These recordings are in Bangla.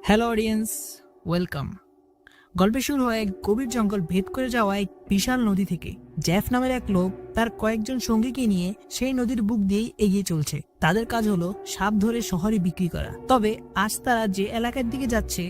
Hello audience, welcome. গল্পে শুরু হয় এক গভীর জঙ্গল ভেদ করে যাওয়া এক বিশাল নদী থেকে। জেফ নামের এক লোক তার কয়েকজন সঙ্গীকে নিয়ে সেই নদীর বুক দিয়েই এগিয়ে চলছে। তাদের কাজ হলো সাপ ধরে শহরে বিক্রি করা। তবে আজ তারা যে এলাকার দিকে যাচ্ছে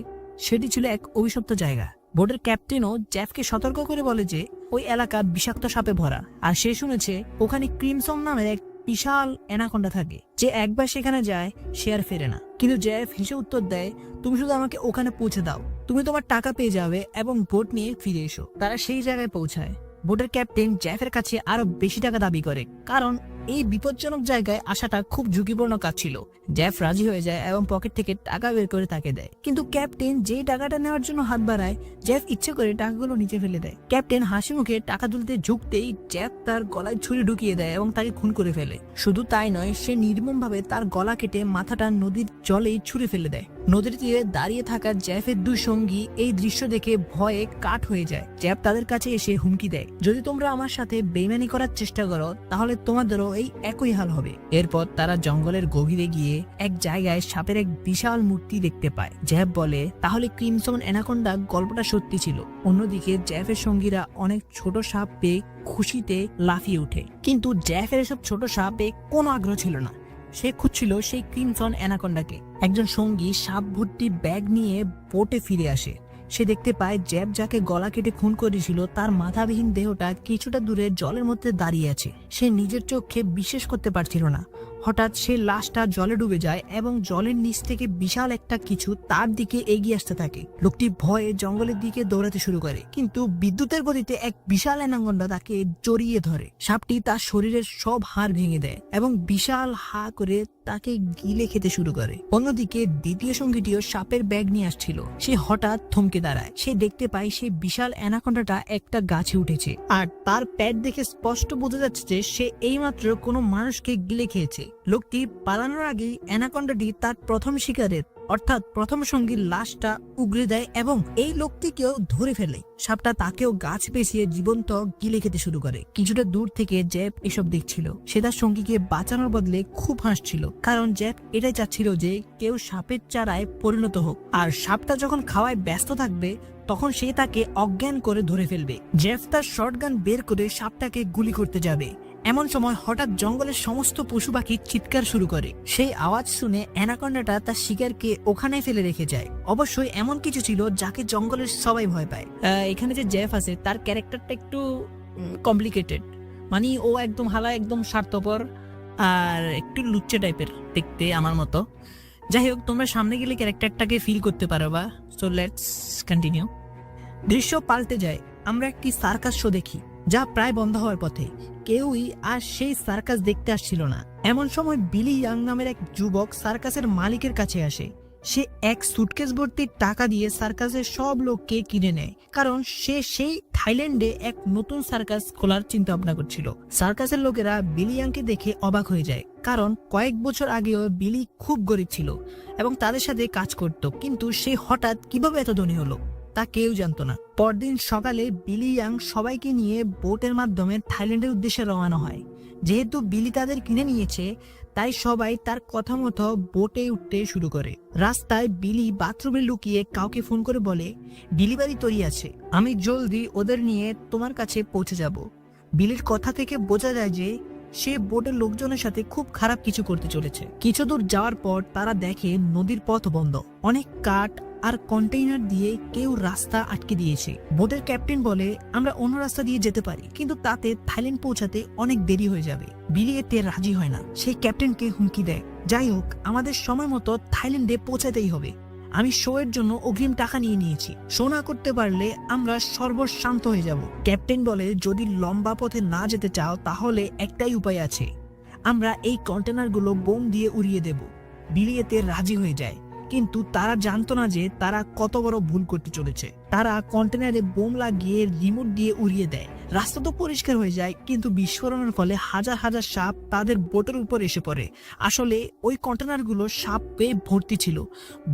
সেটি ছিল এক অভিশপ্ত জায়গা। বোটের ক্যাপ্টেনও জেফকে সতর্ক করে বলে যে ওই এলাকা বিষাক্ত সাপে ভরা, আর সে শুনেছে ওখানে ক্রিমসন নামের এক বিশাল অ্যানাকোন্ডা থাকে। যে একবার সেখানে যায় সে আর ফেরে না। কিন্তু জেফ হেসে উত্তর দেয়, তুমি শুধু আমাকে ওখানে পৌঁছে দাও, তুমি তোমার টাকা পেয়ে যাবে এবং বোট নিয়ে ফিরে এসো। তারা সেই জায়গায় পৌঁছায়। বোটের ক্যাপ্টেন জেফের কাছে আরো বেশি টাকা দাবি করে, কারণ এই বিপজ্জনক জায়গায় আসাটা খুব ঝুঁকিপূর্ণ কাজ ছিল। জেফ রাজি হয়ে যায় এবং পকেট থেকে টাকা বের করে তাকে দেয়। কিন্তু ক্যাপ্টেন যেই টাকাটা নেওয়ার জন্য হাত বাড়ায়, জেফ ইচ্ছে করে টাকাগুলো নিচে ফেলে দেয়। ক্যাপ্টেন হাসি মুখে টাকা তুলতে ঝুঁকতেই জেফ তার গলায় ছুরি ঢুকিয়ে দেয় এবং তাকে খুন করে ফেলে। শুধু তাই নয়, সে নির্মমভাবে তার গলা কেটে মাথাটা নদীর জলেই ছুঁড়ে ফেলে দেয়। নদীর তীরে দাঁড়িয়ে থাকা জেফের দুই সঙ্গী এই দৃশ্য দেখে ভয়ে কাঠ হয়ে যায়। জেফ তাদের কাছে এসে হুমকি দেয়, যদি তোমরা আমার সাথে বেইমানি করার চেষ্টা করো তাহলে তোমাদেরও এই একই হাল হবে। এরপর তারা জঙ্গলের গভীরে গিয়ে এক জায়গায় সাপের এক বিশাল মূর্তি দেখতে পায়। জেফ বলে তাহলে ক্রিমসন অ্যানাকোন্ডা গল্পটা সত্যি ছিল। অন্যদিকে জেফের সঙ্গীরা অনেক ছোট সাপ পেয়ে খুশিতে লাফিয়ে ওঠে, কিন্তু জেফের এসব ছোট সাপে কোনো আগ্রহ ছিল না। সে খুঁজছিল সেই ক্রিমসন অ্যানাকোন্ডাকে। একজন সঙ্গী সাপ ভর্তি ব্যাগ নিয়ে বোটে ফিরে আসে। সে দেখতে পায় জেফ যাকে গলা কেটে খুন করেছিল তার মাথাবিহীন দেহটা কিছুটা দূরে জলের মধ্যে দাঁড়িয়ে আছে। সে নিজের চোখে বিশ্বাস করতে পারছিল না। হঠাৎ সে লাশটা জলে ডুবে যায় এবং জলের নিচ থেকে বিশাল একটা কিছু তার দিকে এগিয়ে আসতে থাকে। লোকটি ভয়ে জঙ্গলের দিকে দৌড়াতে শুরু করে, কিন্তু বিদ্যুতের গতিতে এক বিশাল অ্যানাকোন্ডা তাকে জড়িয়ে ধরে। সাপটি তার শরীরের সব হাড় ভেঙে দেয় এবং বিশাল হা করে তাকে গিলে খেতে শুরু করে। অন্যদিকে দ্বিতীয় সঙ্গীটিও সাপের ব্যাগ নিয়ে আসছিল। সে হঠাৎ থমকে দাঁড়ায়। সে দেখতে পায় সেই বিশাল অ্যানাকোন্ডাটা একটা গাছে উঠেছে, আর তার পেট দেখে স্পষ্ট বোঝা যাচ্ছে যে সে এইমাত্র কোনো মানুষকে গিলে খেয়েছে। লোকটি পালানোর আগেই অ্যানাকোন্ডাটি তার প্রথম শিকারের অর্থাৎ প্রথম সঙ্গীর লাশটা উগড়ে দেয় এবং এই লোকটিকেও ধরে ফেলে। সাপটা তাকেও গাছ পেঁচিয়ে জীবন্ত গিলে খেতে শুরু করে। কিছুটা দূর থেকে জেফ এসব দেখছিল। সে তার সঙ্গীকে বাঁচানোর বদলে খুব হাসছিল, কারণ জেফ এটাই চাচ্ছিল যে কেউ সাপের চারায় পরিণত হোক, আর সাপটা যখন খাওয়ায় ব্যস্ত থাকবে তখন সে তাকে অজ্ঞান করে ধরে ফেলবে। জেফ তার শটগান বের করে সাপটাকে গুলি করতে যাবে। এমন সময় হঠাৎ জঙ্গলের সমস্ত পশু পাখি চিৎকার শুরু করে। সেই আওয়াজ শুনে অ্যানাকোন্ডাটা তার শিকারকে ওখানে ফেলে রেখে যায়। অবশ্যই এমন কিছু ছিল যাকে জঙ্গলের সবাই ভয় পায়। এখানে যে জেফ আছে তার ক্যারেক্টারটা একটু কমপ্লিকেটেড, মানে ও একদম হালা একদম স্বার্থপর আর একটু লুচ্চে টাইপের দেখতে আমার মতো। যাই হোক, তোমরা সামনে গেলে ক্যারেক্টারটাকে ফিল করতে পারবা। So let's continue. দৃশ্য পাল্টে যায়। আমরা একটি সার্কাস শো দেখি যা প্রায় বন্ধ হওয়ার পথে। কেউই আর সেই সার্কাস দেখতে আসছিল না। এমন সময় বিলি ইয়াং নামের এক যুবক সার্কাসের মালিকের কাছে আসে। সে এক সুটকেস ভর্তি টাকা দিয়ে সার্কাসের সব লোককে কিনে নেয়, কারণ সে সেই থাইল্যান্ডে এক নতুন সার্কাস খোলার চিন্তা ভাবনা করছিল। সার্কাসের লোকেরা বিলি ইয়াংকে দেখে অবাক হয়ে যায়, কারণ কয়েক বছর আগেও বিলি খুব গরিব ছিল এবং তাদের সাথে কাজ করত, কিন্তু সে হঠাৎ কিভাবে এত ধনী হলো তা কেউ জানতো না। পরদিন সকালে বিলি ইয়াং সবাইকে নিয়ে বোটের মাধ্যমে থাইল্যান্ডের উদ্দেশ্যে রওনা হয়। যেহেতু বিলি তাদের কিনে নিয়েছে, তাই সবাই তার কথা মতো বোটে উঠতে শুরু করে। রাস্তায় বিলি বাথরুমে লুকিয়ে কাউকে ফোন করে বলে, ডেলিভারি তৈরি আছে, আমি জলদি ওদের নিয়ে তোমার কাছে পৌঁছে যাব। বিলির কথা থেকে বোঝা যায় যে সে বোটের লোকজনের সাথে খুব খারাপ কিছু করতে চলেছে। কিছু দূর যাওয়ার পর তারা দেখে নদীর পথ বন্ধ। অনেক কাঠ আর কন্টেইনার দিয়ে কেউ রাস্তা আটকে দিয়েছে। বোটের ক্যাপ্টেন বলে, আমরা অন্য রাস্তা দিয়ে যেতে পারি, কিন্তু তাতে থাইল্যান্ড পৌঁছাতে অনেক দেরি হয়ে যাবে। বিলি এতে রাজি হয় না। সেই ক্যাপ্টেনকে হুমকি দেয়, যাই হোক আমাদের সময় মতো থাইল্যান্ডে পৌঁছাতেই হবে। আমি শো এর জন্য অগ্রিম টাকা নিয়ে নিয়েছি। শো না করতে পারলে আমরা সর্বশান্ত হয়ে যাব। ক্যাপ্টেন বলে, যদি লম্বা পথে না যেতে চাও তাহলে একটাই উপায় আছে, আমরা এই কন্টেনারগুলো বোম দিয়ে উড়িয়ে দেব। বিলি এতে রাজি হয়ে যায়, কিন্তু তারা জানতো না যে তারা কত বড় ভুল করতে চলেছে। তারা কন্টেনারে বোম লাগিয়ে রিমোট দিয়ে উড়িয়ে দেয়। রাস্তা তো পরিষ্কার হয়ে যায়, কিন্তু বিস্ফোরণের ফলে হাজার হাজার সাপ তাদের বোটের উপর এসে পড়ে। আসলে ওই কন্টেনারগুলো সাপ পেয়ে ভর্তি ছিল।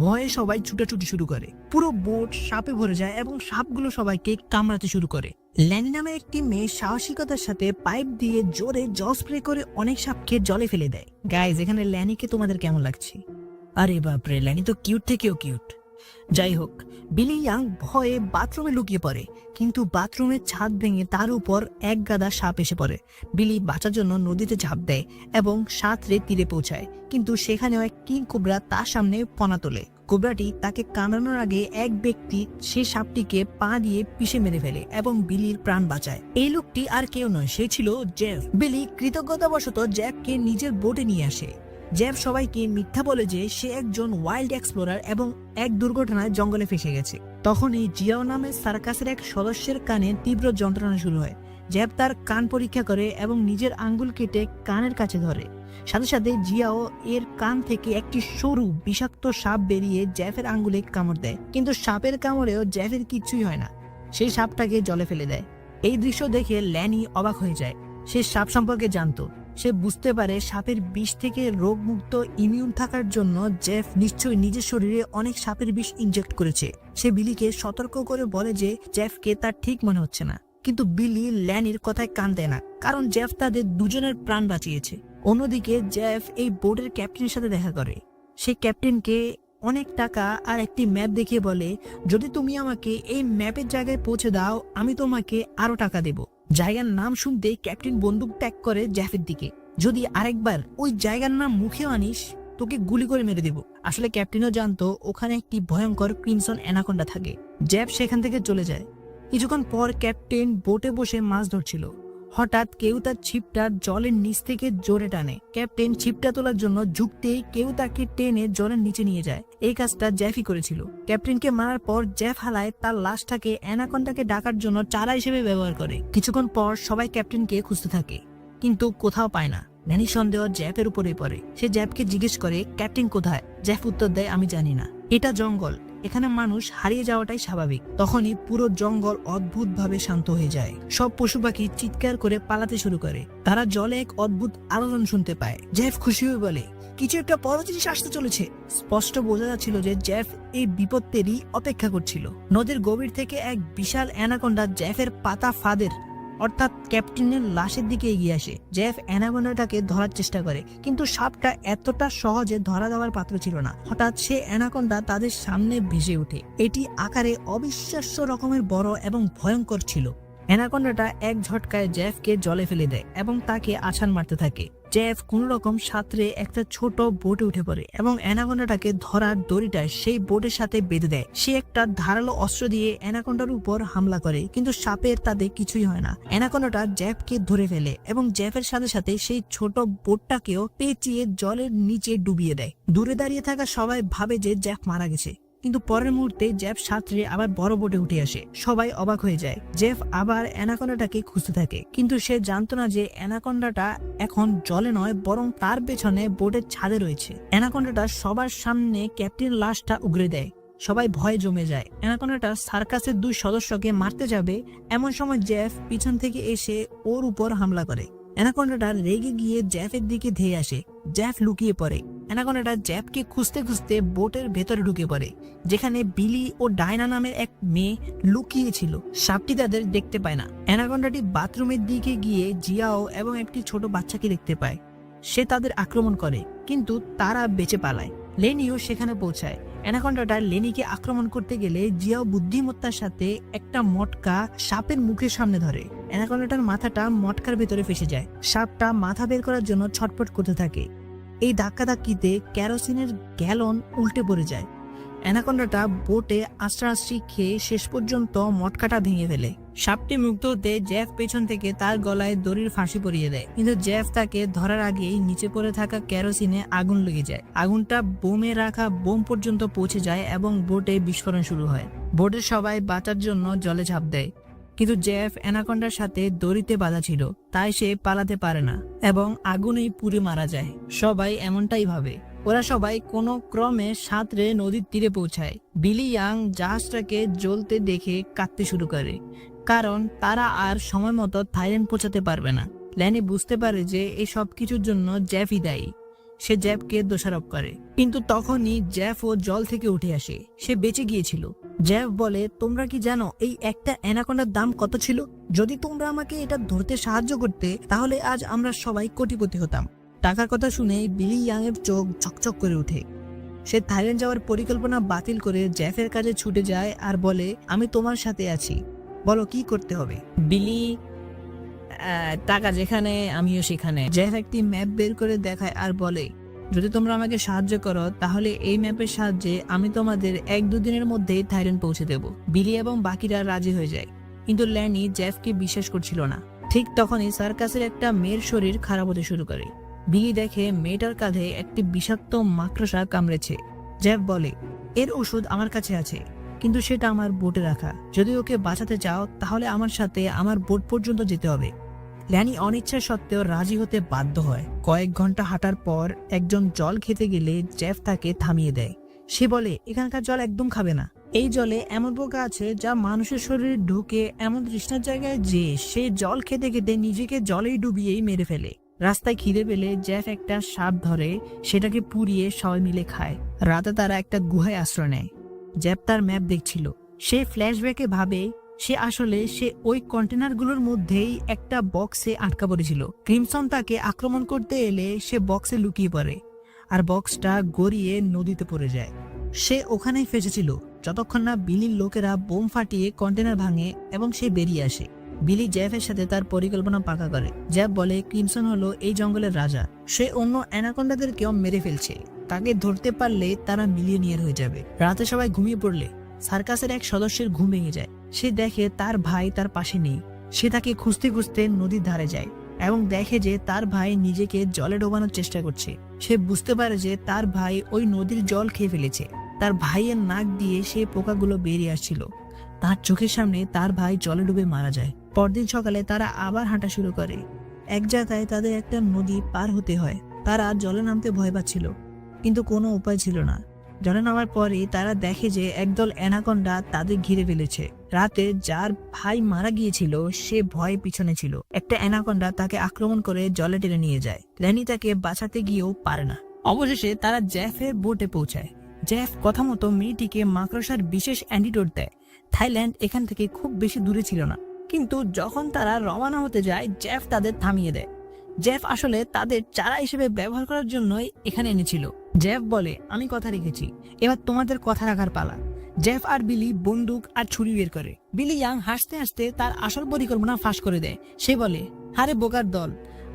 ভয়ে সবাই ছুটাছুটি শুরু করে। পুরো বোট সাপে ভরে যায় এবং সাপগুলো সবাইকে কামড়াতে শুরু করে। ল্যানি নামে একটি মেয়ে সাহসিকতার সাথে পাইপ দিয়ে জোরে জল স্প্রে করে অনেক সাপকে জলে ফেলে দেয়। গাইজ, এখানে ল্যানিকে তোমাদের কেমন লাগছে? আরে বাপরে, ল্যানি তো কিউট থেকেও কিউট। যাই হোক, বিলি ইয়াং ভয়ে বাথরুমে লুকিয়ে পড়ে, কিন্তু বাথরুমের ছাদ ভেঙে তার উপর এক গাদা সাপ এসে পড়ে। বিলি বাঁচার জন্য নদীতে ঝাঁপ দেয় এবং সাঁতরে তীরে পৌঁছায়, কিন্তু সেখানেও এক কিং কোবরা তার সামনে পনা তোলে। কোবরাটি তাকে কামড়ানোর আগে এক ব্যক্তি সে সাপটিকে পা দিয়ে পিষে মেরে ফেলে এবং বিলির প্রাণ বাঁচায়। এই লোকটি আর কেউ নয়, সে ছিল জেফ। বিলি কৃতজ্ঞতাবশত জেফকে নিজের বোটে নিয়ে আসে। জেফ সবাইকে মিথ্যা বলে যে সে একজন ওয়াইল্ড এক্সপ্লোরার এবং এক দুর্ঘটনায় জঙ্গলে ফেসে গেছে। তখনই জিয়াও নামের সার্কাসের এক সদস্যের কানে তীব্র যন্ত্রণা শুরু হয়। জেফ তার কান পরীক্ষা করে এবং নিজের আঙ্গুল কেটে কানের কাছে ধরে। সাথে সাথে জিয়াও এর কান থেকে একটি সরু বিষাক্ত সাপ বেরিয়ে জেফের আঙ্গুলে কামড় দেয়, কিন্তু সাপের কামড়েও জেফের কিছুই হয় না। সেই সাপটাকে জলে ফেলে দেয়। এই দৃশ্য দেখে ল্যানি অবাক হয়ে যায়। সে সাপ সম্পর্কে জানতো। সে বুঝতে পারে সাপের বিষ থেকে রোগমুক্ত ইমিউন থাকার জন্য জেফ নিশ্চয়ই নিজের শরীরে অনেক সাপের বিষ ইনজেক্ট করেছে। সে বিলিকে সতর্ক করে বলে যে জেফকে তার ঠিক মনে হচ্ছে না, কিন্তু বিলি ল্যানির কথায় কান দেয় না, কারণ জেফ তাদের দুজনের প্রাণ বাঁচিয়েছে। অন্যদিকে জেফ এই বোর্ডের ক্যাপ্টেনের সাথে দেখা করে। সে ক্যাপ্টেনকে অনেক টাকা আর একটি ম্যাপ দেখিয়ে বলে, যদি তুমি আমাকে এই ম্যাপের জায়গায় পৌঁছে দাও আমি তোমাকে আরো টাকা দেব। জায়গার নাম শুনতে ক্যাপ্টেন বন্দুক ট্যাগ করে জেফের দিকে, যদি আরেকবার ওই জায়গার নাম মুখেও আনিস তোকে গুলি করে মেরে দেব। আসলে ক্যাপ্টেনও জানতো ওখানে একটি ভয়ঙ্কর ক্রিমসন অ্যানাকোন্ডা থাকে। জেফ সেখান থেকে চলে যায়। কিছুক্ষণ পর ক্যাপ্টেন বোটে বসে মাছ ধরছিল। হঠাৎ কেউ তার ছিপটা জলের নিচ থেকে জোরে টানে। ক্যাপ্টেন ছিপটা তোলার জন্য ঝুঁকতেই কেউ তাকে টেনে জলের নিচে নিয়ে যায়। এই কাজটা জেফই করেছিল। ক্যাপ্টেনকে মারার পর জেফ হালায় তার লাশটাকে অ্যানাকোন্ডাকে ডাকার জন্য চারা হিসেবে ব্যবহার করে। কিছুক্ষণ পর সবাই ক্যাপ্টেনকে খুঁজতে থাকে, কিন্তু কোথাও পায় না। ল্যানি সন্দেহ জেফের উপরে পড়ে। সে জেফকে জিজ্ঞেস করে, ক্যাপ্টেন কোথায়? জেফ উত্তর দেয়, আমি জানি না, এটা জঙ্গল, এখানে মানুষ হারিয়ে যাওয়াটাই স্বাভাবিক। তখনই পুরো জঙ্গল অদ্ভুতভাবে শান্ত হয়ে যায়। সব পশু পাখি চিৎকার করে পালাতে শুরু করে। তারা জলে এক অদ্ভুত আলোড়ন শুনতে পায়। জেফ খুশি হয়ে বলে, কিছু একটা বড় জিনিস আসতে চলেছে। স্পষ্ট বোঝা যাচ্ছিল যে জেফ এই বিপত্তেরই অপেক্ষা করছিল। নদীর গভীর থেকে এক বিশাল অ্যানাকোন্ডা জেফের পাতা ফাঁদের অর্থাৎ ক্যাপ্টেনের লাশের দিকে এগিয়ে আসে। জেফ অ্যানাকোন্ডাটাকে ধরার চেষ্টা করে, কিন্তু সাপটা এতটা সহজে ধরা দেওয়ার পাত্র ছিল না। হঠাৎ সে অ্যানাকোন্ডা তাদের সামনে ভেসে ওঠে। এটি আকারে অবিশ্বাস্য রকমের বড় এবং ভয়ঙ্কর ছিল। অ্যানাকোন্ডাটা এক ঝটকায় জেফকে জলে ফেলে দেয় এবং তাকে আছাড় মারতে থাকে। জেফ কোন রকম সাঁতরে একটা ছোট বোটে উঠে পড়ে এবং অ্যানাকোন্ডাটাকে ধরার দড়িটা সেই বোটের সাথে বেঁধে দেয়। সে একটা ধারালো অস্ত্র দিয়ে অ্যানাকোন্ডার উপর হামলা করে, কিন্তু সাপের তাতে কিছুই হয় না। অ্যানাকোন্ডাটা জেফকে ধরে ফেলে এবং জেফের সাথে সাথে সেই ছোট বোটটাকেও পেঁচিয়ে জলের নিচে ডুবিয়ে দেয়। দূরে দাঁড়িয়ে থাকা সবাই ভাবে যে জেফ মারা গেছে, কিন্তু পরের মুহূর্তে জেফ সাঁতরে আবার বড় বোটে উঠে আসে। সবাই অবাক হয়ে যায়। জেফ আবার অ্যানাকোন্ডাটাকে খুঁজতে থাকে, কিন্তু সে জানতো না যে অ্যানাকোন্ডাটা এখন জলে নয়, বরং তার পেছনে বোটের ছাদে রয়েছে। অ্যানাকোন্ডাটা সবার সামনে ক্যাপ্টেন লাশটা উগরে দেয়। সবাই ভয়ে জমে যায়। অ্যানাকোন্ডাটা সার্কাসের দুই সদস্যকে মারতে যাবে, এমন সময় জেফ পিছন থেকে এসে ওর উপর হামলা করে। অ্যানাকোন্ডাটা রেগে গিয়ে জেফের দিকে ধেয়ে আসে। জেফ লুকিয়ে পড়ে। অ্যানাকোন্ডাটা জেফকে খুঁজতে খুঁজতে বোটের ভেতরে ঢুকে পড়ে, যেখানে বিলি ও ডায়না নামের এক মেয়ে লুকিয়ে ছিল। সাপটি তাদের দেখতে পায় না। অ্যানাকোন্ডাটি বাথরুমের দিকে গিয়ে জিয়াও এবং একটি ছোট বাচ্চাকে দেখতে পায়। সে তাদের আক্রমণ করে, কিন্তু তারা বেঁচে পালায়। লেনিও সেখানে পৌঁছায়। অ্যানাকোন্ডাটা লেনিকে আক্রমণ করতে গেলে জিয়াও বুদ্ধিমত্তার সাথে একটা মটকা সাপের মুখের সামনে ধরে। অ্যানাকোন্ডাটার মাথাটা মটকার ভেতরে ফেসে যায়। সাপটা মাথা বের করার জন্য ছটফট করতে থাকে। এই ধাক্কাধাক্কিতে কেরোসিনের গ্যালন উল্টে পড়ে যায়। অ্যানাকোন্ডাটা বোটে আশ্রাশ্রি খেয়ে শেষ পর্যন্ত মটকাটা ভেঙে ফেলে। সাপটি মুক্ত হতে জেফ পেছন থেকে তার গলায় দড়ির ফাঁসি পরিয়ে দেয়, কিন্তু জেফ তাকে ধরার আগেই নিচে পড়ে থাকা কেরোসিনে আগুন লেগে যায়। আগুনটা বোমে রাখা বোম পর্যন্ত পৌঁছে যায় এবং বোটে বিস্ফোরণ শুরু হয়। বোটের সবাই বাঁচার জন্য জলে ঝাঁপ দেয়, কিন্তু জেফ অ্যানাকোন্ডার সাথে দড়িতে বাঁধা ছিল, তাই সে পালাতে পারে না এবং আগুনেই পুড়ে মারা যায়। সবাই এমনটাই ভাবে। ওরা সবাই কোনো ক্রমে সাঁতরে নদীর তীরে পৌঁছায়। বিলি ইয়াং জাহাজটাকে জ্বলতে দেখে কাঁদতে শুরু করে, কারণ তারা আর সময় মতো থাইল্যান্ড পৌঁছাতে পারবে না। ল্যানি বুঝতে পারে যে এই সব কিছুর জন্য জেফই দায়ী। সে জেফকে দোষারোপ করে, কিন্তু তখনই জেফও জল থেকে উঠে আসে। সে বেঁচে গিয়েছিল। জেফ বলে, তোমরা কি জানো এই একটা অ্যানাকোন্ডার দাম কত ছিল? যদি তোমরা আমাকে এটা ধরতে সাহায্য করতে, তাহলে আজ আমরা সবাই কোটিপতি হতাম। টাকার কথা শুনে বিলি ইয়াং এর চোখ ঝকঝক করে ওঠে। সে থাইল্যান্ড যাওয়ার পরিকল্পনা বাতিল করে জেফের কাছে ছুটে যায় আর বলে, আমি তোমার সাথে আছি, বলো কি করতে হবে। বিলি, টাকা যেখানে আমিও সেখানে। জেফ একটি ম্যাপ বের করে দেখায় আর বলে, যদি তোমরা আমাকে সাহায্য করো তাহলে এই ম্যাপের সাহায্যে আমি তোমাদের 1-2 দিনের মধ্যেই থাইল্যান্ড পৌঁছে দেব। বিলি এবং বাকিরা রাজি হয়ে যায়, কিন্তু ল্যানি জেফকে বিশ্বাস করছিল না। ঠিক তখনই সার্কাসের একটা মেয়ের শরীর খারাপ হতে শুরু করে। বিলি দেখে মেয়েটার কাঁধে একটি বিষাক্ত মাকড়সা কামড়েছে। জেফ বলে, এর ওষুধ আমার কাছে আছে, কিন্তু সেটা আমার বোটে রাখা। যদি ওকে বাঁচাতে চাও তাহলে আমার সাথে আমার বোট পর্যন্ত যেতে হবে। ল্যানি অনিচ্ছা সত্ত্বেও রাজি হতে বাধ্য হয়। কয়েক ঘন্টা হাঁটার পর একজন জল খেতে গেলে জেফ তাকে থামিয়ে দেয়। সে বলে, এখানকার জল একদম খাবে না। এই জলে এমন পোকা আছে যা মানুষের শরীরে ঢুকে এমন তৃষ্ণার জায়গায় যে সে জল খেতে খেতে নিজেকে জলেই ডুবিয়েই মেরে ফেলে। রাস্তায় খিদে পেলে জেফ একটা সাপ ধরে সেটাকে পুড়িয়ে সবাই মিলে খায়। রাতে তারা একটা গুহায় আশ্রয় নেয়। জেফ তার ম্যাপ দেখছিল। সে ফ্ল্যাশব্যাকে ভাবে সে ওই কন্টেনারগুলোর মধ্যেই একটা বক্সে আটকা পড়েছিল। ক্রিমসন তাকে আক্রমণ করতে এলে সে বক্সে লুকিয়ে পড়ে আর বক্সটা গড়িয়ে নদীতে পড়ে যায়। সে ওখানেই ফেসেছিল যতক্ষণ না বিলির লোকেরা বোম ফাটিয়ে কন্টেনার ভাঙে এবং সে বেরিয়ে আসে। বিলি জেফের সাথে তার পরিকল্পনা পাকা করে। জেফ বলে, ক্রিমসন হলো এই জঙ্গলের রাজা। সে অন্য অ্যানাকোন্ডাদেরকেও মেরে ফেলছে। তাকে ধরতে পারলে তারা মিলিয়নিয়ার হয়ে যাবে। রাতে সবাই ঘুমিয়ে পড়লে সার্কাসের এক সদস্যের ঘুম ভেঙে যায়। সে দেখে তার ভাই তার পাশে নেই। সে তাকে খুঁজতে খুঁজতে নদীর ধারে যায় এবং দেখে যে তার ভাই নিজেকে জলে ডোবানোর চেষ্টা করছে। সে বুঝতে পারে যে তার ভাই ওই নদীর জল খেয়ে ফেলেছে। তার ভাইয়ের নাক দিয়ে সেই পোকাগুলো বেরিয়ে আসছিল। তার চোখের সামনে তার ভাই জলে ডুবে মারা যায়। পরদিন সকালে তারা আবার হাঁটা শুরু করে। এক জায়গায় তাদের একটা নদী পার হতে হয়। তারা জলে নামতে ভয় পাচ্ছিল, কিন্তু কোনো উপায় ছিল না। জলে নামার পরে তারা দেখে যে একদল অ্যানাকোন্ডা তাদের ঘিরে ফেলেছে। রাতে যার ভাই মারা গিয়েছিল সে ভয়ে পিছনে ছিল। একটা অ্যানাকোন্ডা তাকে আক্রমণ করে জলে টেনে নিয়ে যায়। ল্যানি তাকে বাঁচাতে গিয়েও পারে না। অবশেষে তারা জেফের বোটে পৌঁছায়। জেফ কথা মতো মেয়েটিকে মাকড়সার বিশেষ অ্যান্টিডোট দেয়। থাইল্যান্ড এখান থেকে খুব বেশি দূরে ছিল না, কিন্তু যখন তারা রওনা হতে যায় জেফ তাদের থামিয়ে দেয়। জেফ আসলে তাদের চারা হিসেবে ব্যবহার করার জন্যই এখানে এনেছিল। জেফ বলে, আমি কথা রেখেছি, এবার তোমাদের কথা রাখার পালা। জেফ আর বিলি বন্দুক আর ছুরি বের করে। বিলি ইয়াং হাসতে হাসতে তার আসল পরিকল্পনা ফাঁস করে দেয়। সে বলে, আরে বোকার দল,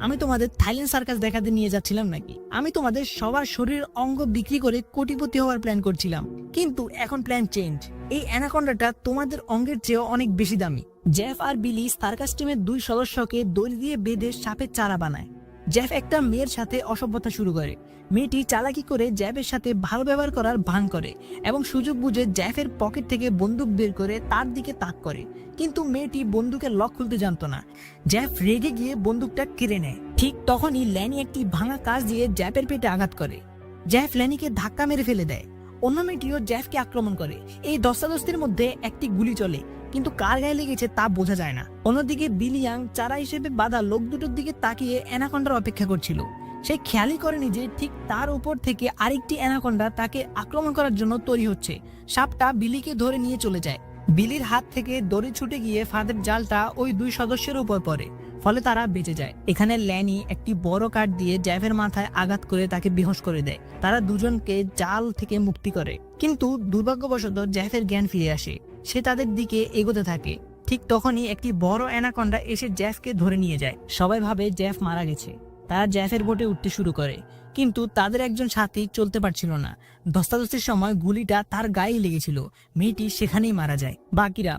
আমি তোমাদের থাইল্যান্ড সার্কাস দেখাতে নিয়ে যাচ্ছিলাম নাকি? আমি তোমাদের সবার শরীর অঙ্গ বিক্রি করে কোটিপতি হওয়ার প্ল্যান করছিলাম, কিন্তু এখন প্ল্যান চেঞ্জ। এই অ্যানাকোন্ডাটা তোমাদের অঙ্গের চেয়েও অনেক বেশি দামি। জেফ আর বিলি সার্কাস টিমের 2 সদস্যকে দড়ি দিয়ে বেঁধে সাপের চারা বানায়। জেফ একটা মেয়ের সাথে অসভ্যতা শুরু করে। মেয়েটি চালাকি করে জেফের সাথে ভালো ব্যবহার করার ভান করে এবং সুযোগ বুঝে জেফের পকেট থেকে বন্দুক বের করে তার দিকে তাক করে, কিন্তু মেয়েটি বন্দুকের লক খুলতে জানতো না। জেফ রেগে গিয়ে বন্দুকটা কেড়ে নেয়। ঠিক তখনই ল্যানি একটি ভাঙা কাঁচ দিয়ে জেফের পেটে আঘাত করে। জেফ ল্যানিকে ধাক্কা মেরে ফেলে দেয়। অন্য মেয়েটিও জেফকে আক্রমণ করে। এই দস্তাদস্তির মধ্যে একটি গুলি চলে, কিন্তু কার গায়ে লেগেছে তা বোঝা যায় না। অন্যদিকে বিলি ইয়াং চারা হিসেবে বাঁধা লোক দুটোর দিকে তাকিয়ে অ্যানাকোন্ডার অপেক্ষা করছিল। সে খেয়ালই করেনি যে ঠিক তার উপর থেকে আরেকটি অ্যানাকোন্ডা তাকে আক্রমণ করার জন্য তৈরি হচ্ছে। সাপটা বিলিকে ধরে নিয়ে চলে যায়। বিলির হাত থেকে দড়ি ছুটে গিয়ে ফাঁদের জালটা ওই 2 সদস্যের উপর পড়ে, ফলে তারা বেঁচে যায়। এখানে ল্যানি একটি বড় কাঠ দিয়ে জেফের মাথায় আঘাত করে তাকে বেহুঁশ করে দেয়। তারা দুজনকে জাল থেকে মুক্তি করে, কিন্তু দুর্ভাগ্যবশত জেফের জ্ঞান ফিরে আসে। সে তাদের দিকে এগোতে থাকে। ঠিক তখনই একটি বড় অ্যানাকোন্ডা এসে জেফকে ধরে নিয়ে যায়। সবাই ভাবে জেফ মারা গেছে। তারা জেফের বোটে উঠতে শুরু করে, কিন্তু তাদের একজন সাথী চলতে পারছিল না। ধস্তাধস্তির সময় গুলিটা তার গায়ে লেগেছিল। মেয়েটি সেখানেই মারা যায়।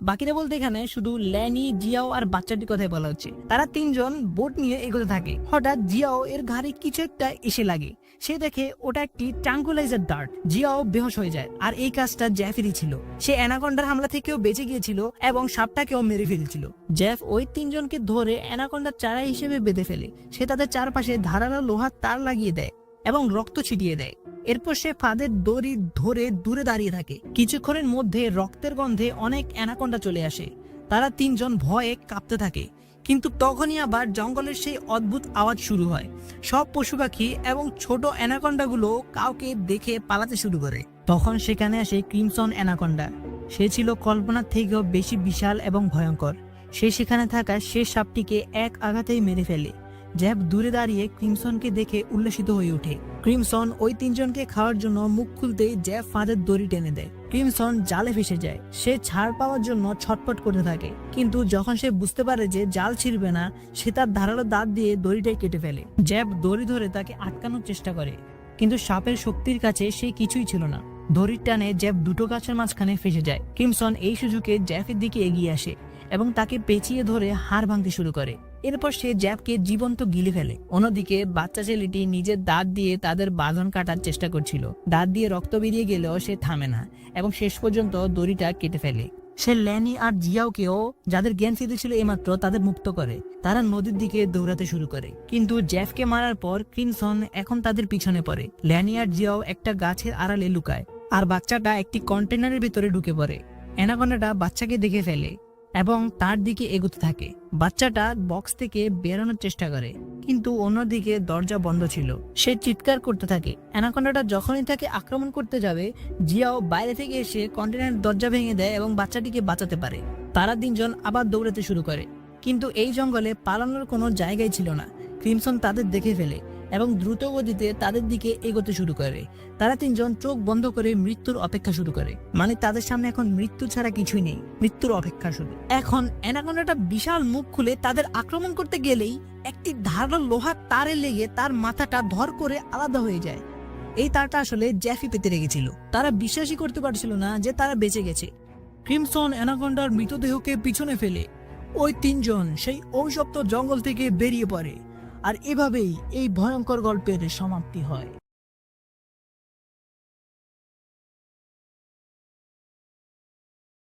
বাকিরা বলতে এখানে শুধু ল্যানি, জিয়াও আর বাচ্চাটির কথাই বলা হচ্ছে। তারা 3 জন বোট নিয়ে এগোতে থাকে। হঠাৎ জিয়াও এর ঘাড়ে কিছু একটা এসে লাগে। সে দেখে ওটা একটি ট্রাঙ্কুলাইজার ডার্ট। জিয়াও বেহুঁশ হয়ে যায়। আর এই কাজটা জেফেরই ছিল। সে অ্যানাকোন্ডার হামলা থেকেও বেঁচে গিয়েছিল এবং সাপটাকেও মেরে ফেলেছিল। জেফ ওই 3 জনকে ধরে অ্যানাকোন্ডার চারা হিসেবে বেঁধে ফেলে। সে তাদের চারপাশে ধারালো লোহার তার লাগিয়ে দেয় এবং রক্ত ছিটিয়ে দেয়। এরপর সে ফাঁদের দড়ি ধরে দূরে দাঁড়িয়ে থাকে। কিছুক্ষণের মধ্যে রক্তের গন্ধে অনেক অ্যানাকোন্ডা চলে আসে। তারা 3 জন ভয়ে কাঁপতে থাকে, কিন্তু তখনই আবার জঙ্গলের সেই অদ্ভুত আওয়াজ শুরু হয়। সব পশু পাখি এবং ছোট অ্যানাকোন্ডাগুলো কাউকে দেখে পালাতে শুরু করে। তখন সেখানে আসে ক্রিমসন অ্যানাকোন্ডা। সে ছিল কল্পনার থেকেও বেশি বিশাল এবং ভয়ঙ্কর। সে সেখানে থাকা শেষ সাপটিকে এক আঘাতেই মেরে ফেলে। জ্যাফ দূরে দাঁড়িয়ে ক্রিমসনকে দেখে উল্লসিত হয়ে ওঠে। ক্রিমসন ওই তিনজনকে খাওয়ার জন্য মুখ খুলতেই জ্যাফ ফাঁদের দড়ি টেনে দেয়। ক্রিমসন জালে ফেসে যায়। সে ছাড় পাওয়ার জন্য ছটফট করতে থাকে, কিন্তু যখন সে বুঝতে পারে যে জাল ছিঁড়বে না, সে তার ধারালো দাঁত দিয়ে দড়িটাই কেটে ফেলে। জ্যাফ দড়ি ধরে তাকে আটকানোর চেষ্টা করে, কিন্তু সাপের শক্তির কাছে সে কিছুই ছিল না। দড়ির টানে জ্যাফ দুটো গাছের মাঝখানে ফেসে যায়। ক্রিমসন এই সুযোগে জ্যাফের দিকে এগিয়ে আসে এবং তাকে পেঁচিয়ে ধরে হাড় ভাঙতে শুরু করে। এরপর সে জ্যাফকে জীবন্ত গিলে ফেলে। অন্যদিকে বাচ্চা ছেলেটি নিজের দাঁত দিয়ে তাদের বাঁধন কাটার চেষ্টা করছিল। দাঁত দিয়ে রক্ত বেরিয়ে গেলেও সে থামে না এবং শেষ পর্যন্ত দড়িটা কেটে ফেলে। সে ল্যানি আর জিয়াওকেও, যাদের জ্ঞান ফিরেছিল এইমাত্র, তাদের মুক্ত করে। তারা নদীর দিকে দৌড়াতে শুরু করে, কিন্তু জ্যাফকে মারার পর ক্রিমসন এখন তাদের পিছনে পড়ে। ল্যানি আর জিয়াও একটা গাছের আড়ালে লুকায়, আর বাচ্চাটা একটি কন্টেনারের ভিতরে ঢুকে পড়ে। অ্যানাকোন্ডাটা বাচ্চাকে দেখে ফেলে এবং তার দিকে এগোতে থাকে। বাচ্চাটা বক্স থেকে বেরোনোর চেষ্টা করে, কিন্তু অন্যদিকে দরজা বন্ধ ছিল। সে চিৎকার করতে থাকে। অ্যানাকোন্ডাটা যখনই তাকে আক্রমণ করতে যাবে, জিয়াও বাইরে থেকে এসে কন্টেনারের দরজা ভেঙে দেয় এবং বাচ্চাটিকে বাঁচাতে পারে। তারা তিনজন আবার দৌড়াতে শুরু করে, কিন্তু এই জঙ্গলে পালানোর কোনো জায়গায় ছিল না। ক্রিমসন তাদের দেখে ফেলে এবং দ্রুত গতিতে তাদের দিকে এগোতে শুরু করে। তারা তিনজন চোখ বন্ধ করে মৃত্যুর অপেক্ষা শুরু করে। মানে তাদের সামনে এখন মৃত্যু ছাড়া কিছুই নেই, মৃত্যুর অপেক্ষা শুধু। এখন অ্যানাকোন্ডাটা বিশাল মুখ খুলে তাদের আক্রমণ করতে গেলেই একটি ধারালো লোহার তারে লেগে তার মাথাটা ধর করে আলাদা হয়ে যায়। এই তারটা আসলে জ্যাফি পেতে রেখেছিল। তারা বিশ্বাসই করতে পারছিল না যে তারা বেঁচে গেছে। ক্রিমসন অ্যানাকোন্ডার মৃতদেহকে পিছনে ফেলে ওই তিনজন সেই অভিশপ্ত জঙ্গল থেকে বেরিয়ে পড়ে। আর এভাবেই এই ভয়ঙ্কর গল্পের সমাপ্তি হয়।